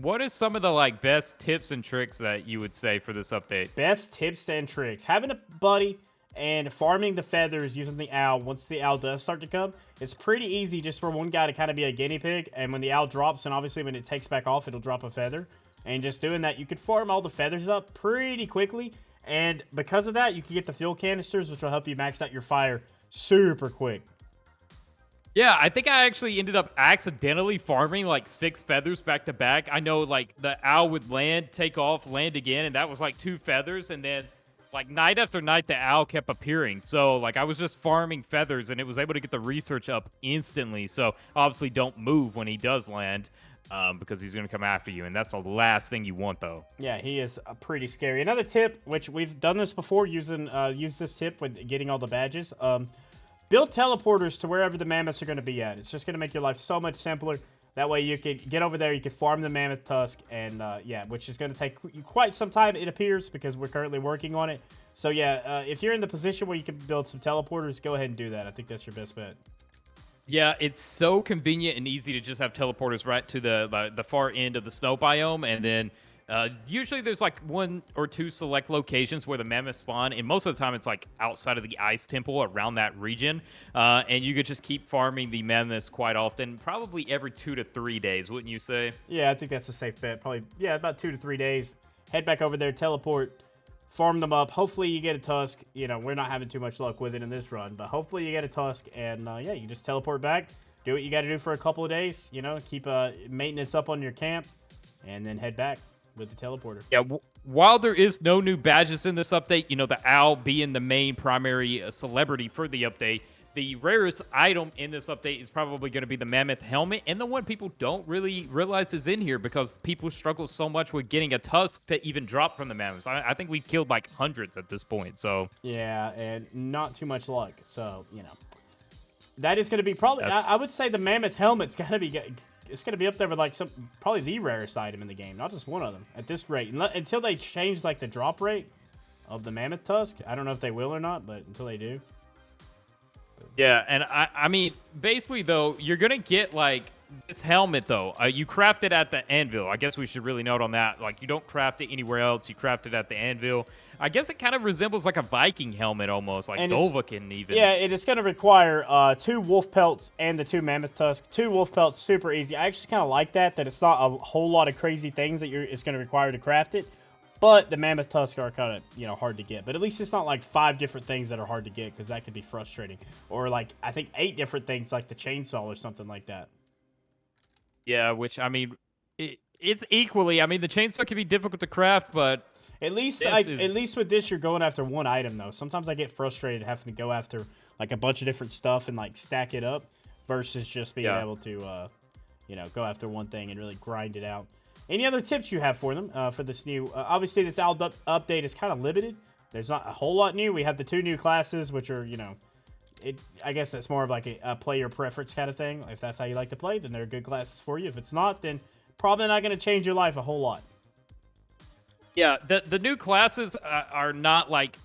what are some of the like best tips and tricks that you would say for this update? Best tips and tricks. Having a buddy and farming the feathers using the owl. Once the owl does start to come, it's pretty easy just for one guy to kind of be a guinea pig. And when the owl drops, and obviously when it takes back off, it'll drop a feather. And just doing that, you could farm all the feathers up pretty quickly. And because of that, you can get the fuel canisters, which will help you max out your fire super quick. Yeah, I think I actually ended up accidentally farming like 6 feathers back to back. I know like the owl would land, take off, land again, and that was like 2 feathers. And then like night after night, the owl kept appearing. So like I was just farming feathers and it was able to get the research up instantly. So obviously don't move when he does land because he's going to come after you. And that's the last thing you want though. Yeah, he is pretty scary. Another tip, which we've done this before, use this tip with getting all the badges. Build teleporters to wherever the mammoths are going to be at. It's just going to make your life so much simpler. That way you can get over there, you can farm the mammoth tusk, and yeah, which is going to take you quite some time, it appears, because we're currently working on it. So yeah, if you're in the position where you can build some teleporters, go ahead and do that. I think that's your best bet. Yeah, it's so convenient and easy to just have teleporters right to the far end of the snow biome, and then usually there's like 1 or 2 select locations where the mammoths spawn, and most of the time it's like outside of the ice temple around that region, and you could just keep farming the mammoths quite often, probably every 2 to 3 days, wouldn't you say? Yeah, I think that's a safe bet. Probably, yeah, about 2 to 3 days. Head back over there, teleport, farm them up. Hopefully you get a tusk. You know, we're not having too much luck with it in this run, but hopefully you get a tusk, and yeah, you just teleport back, do what you got to do for a couple of days, you know, keep maintenance up on your camp, and then head back with the teleporter. Yeah, while there is no new badges in this update, you know, the owl being the main primary celebrity for the update, the rarest item in this update is probably going to be the mammoth helmet, and the one people don't really realize is in here because people struggle so much with getting a tusk to even drop from the mammoths. I think we've killed like hundreds at this point, so... Yeah, and not too much luck, so, you know. That is going to be probably... I would say the mammoth helmet's got to be... It's going to be up there with, like, probably the rarest item in the game. Not just one of them. At this rate. Until they change, like, the drop rate of the mammoth tusk. I don't know if they will or not, but until they do. Yeah, and I mean, basically, though, you're going to get, like, this helmet, though. You craft it at the anvil. I guess we should really note on that. Like, you don't craft it anywhere else. You craft it at the anvil. I guess it kind of resembles, like, a Viking helmet almost. Like, Dovahkiin even. Yeah, it is going to require 2 wolf pelts and the 2 mammoth tusks. 2 wolf pelts, super easy. I actually kind of like that it's not a whole lot of crazy things that it's going to require to craft it. But the mammoth tusks are kind of, you know, hard to get. But at least it's not like 5 different things that are hard to get, because that could be frustrating. Or like, I think 8 different things like the chainsaw or something like that. Yeah, which, I mean, it's equally, I mean, the chainsaw can be difficult to craft, but... At least with this, you're going after one item, though. Sometimes I get frustrated having to go after, like, a bunch of different stuff and, like, stack it up versus just being able to, you know, go after one thing and really grind it out. Any other tips you have for them for this new... obviously, this update is kind of limited. There's not a whole lot new. We have the 2 new classes, which are, you know... I guess that's more of like a player preference kind of thing. If that's how you like to play, then they're good classes for you. If it's not, then probably not going to change your life a whole lot. Yeah, the new classes are not like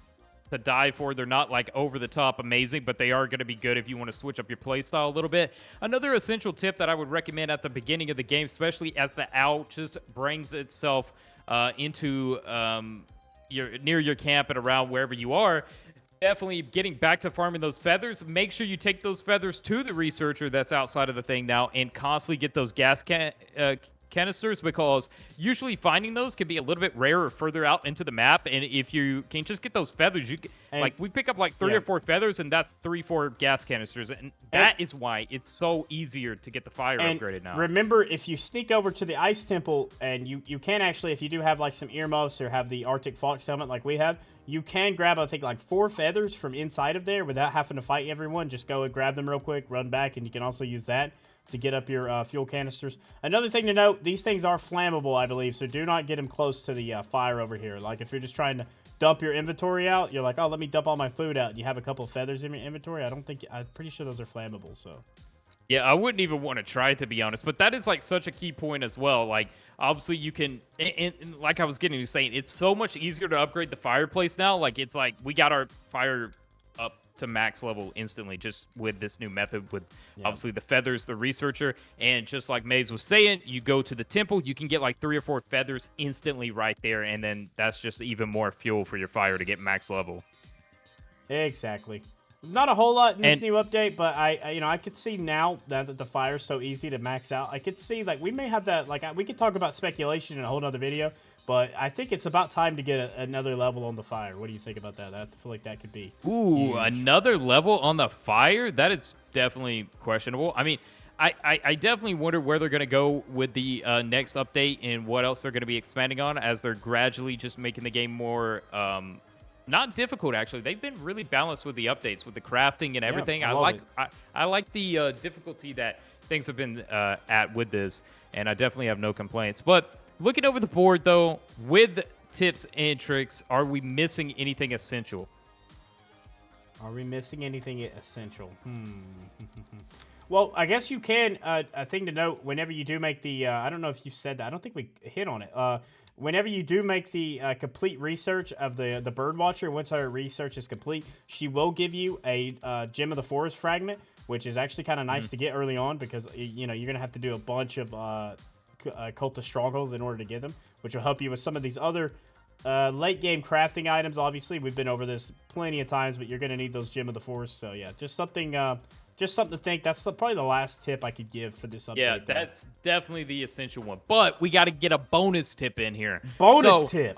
to die for. They're not like over the top amazing, but they are going to be good if you want to switch up your playstyle a little bit. Another essential tip that I would recommend at the beginning of the game, especially as the owl just brings itself into near your camp and around wherever you are, definitely getting back to farming those feathers. Make sure you take those feathers to the researcher that's outside of the thing now and constantly get those gas canisters, because usually finding those can be a little bit rarer further out into the map, and if you can just get those feathers, like we pick up like 3 or 4 feathers, and that's 3-4 gas canisters, and that is why it's so easier to get the fire upgraded now. Remember, if you sneak over to the ice temple, and you can actually, if you do have like some earmuffs or have the Arctic Fox helmet like we have, you can grab, I think, like 4 feathers from inside of there without having to fight everyone. Just go and grab them real quick, run back, and you can also use that to get up your fuel canisters. Another thing to note, these things are flammable, I believe, so do not get them close to the fire over here. Like, if you're just trying to dump your inventory out, you're like, oh, let me dump all my food out, and you have a couple of feathers in your inventory, I'm pretty sure those are flammable, so... Yeah, I wouldn't even want to try it, to be honest, but that is, like, such a key point as well. Like, obviously, you can... And like I was getting to saying, it's so much easier to upgrade the fireplace now. Like, it's like, we got our fire up to max level instantly just with this new method with obviously the feathers, the researcher, and just like Maze was saying, you go to the temple, you can get like 3 or 4 feathers instantly right there, and then that's just even more fuel for your fire to get max level. Exactly. Not a whole lot in this new update, but I could see now that the fire's so easy to max out. I could see like we may have that we could talk about speculation in a whole other video, but I think it's about time to get another level on the fire. What do you think about that? I feel like that could be huge. Another level on the fire? That is definitely questionable. I mean, I definitely wonder where they're going to go with the next update and what else they're going to be expanding on as they're gradually just making the game more not difficult, actually. They've been really balanced with the updates, with the crafting and everything. I like the difficulty that things have been at with this, and I definitely have no complaints. But looking over the board, though, with tips and tricks, are we missing anything essential? Are we missing anything essential? Well, I guess you can. A thing to note, whenever you do make the, I don't know if you said that. I don't think we hit on it. Whenever you do make the complete research of the bird watcher, once her research is complete, she will give you a Gem of the Forest fragment, which is actually kind of nice to get early on because you're gonna have to do a bunch of cultist strongholds in order to get them, which will help you with some of these other late game crafting items. Obviously, we've been over this plenty of times, but you're gonna need those Gem of the Forest. So yeah, just something to think. That's probably the last tip I could give for this update. Yeah, that's definitely the essential one. But we got to get a bonus tip in here. Bonus tip.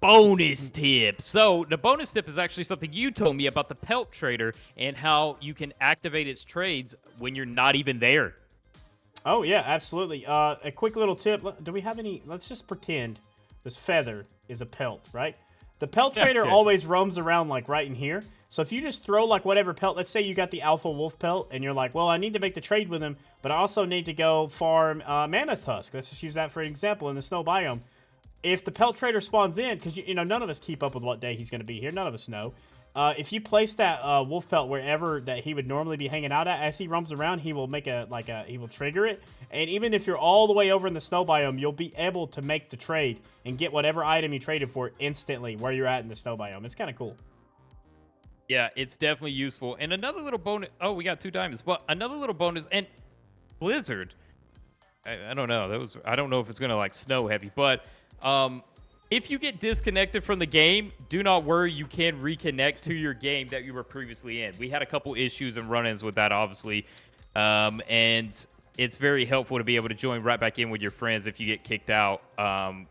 Bonus tip. So the bonus tip is actually something you told me about the pelt trader and how you can activate its trades when you're not even there. Oh, yeah, absolutely. A quick little tip. Do we have any? Let's just pretend this feather is a pelt, right? The pelt trader always roams around like right in here. So if you just throw like whatever pelt, let's say you got the alpha wolf pelt and you're like, well, I need to make the trade with him, but I also need to go farm mammoth tusk. Let's just use that for an example in the snow biome. If the pelt trader spawns in, because none of us keep up with what day he's going to be here, none of us know. If you place that wolf pelt wherever that he would normally be hanging out at, as he roams around, he will make he will trigger it. And even if you're all the way over in the snow biome, you'll be able to make the trade and get whatever item you traded for instantly where you're at in the snow biome. It's kind of cool. Yeah, it's definitely useful. And another little bonus. Oh, we got 2 diamonds. But another little bonus. And Blizzard. I don't know. I don't know if it's gonna like snow heavy, but if you get disconnected from the game, do not worry. You can reconnect to your game that you were previously in. We had a couple issues and run-ins with that, obviously, and it's very helpful to be able to join right back in with your friends if you get kicked out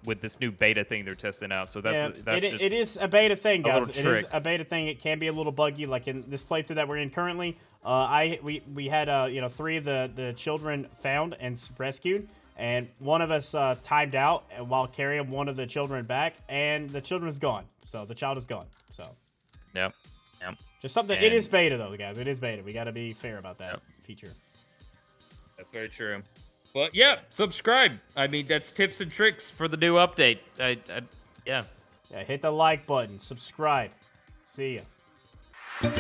with this new beta thing they're testing out. So it is a beta thing, guys. It is a beta thing. It can be a little buggy, like in this playthrough that we're in currently. We had 3 of the children found and rescued, and one of us timed out while carrying one of the children back, and the children is gone. So the child is gone. So yep. Just something. It is beta though, guys. It is beta. We got to be fair about that feature. That's very true. But yeah, subscribe. I mean, that's tips and tricks for the new update. Yeah, hit the like button. Subscribe. See ya.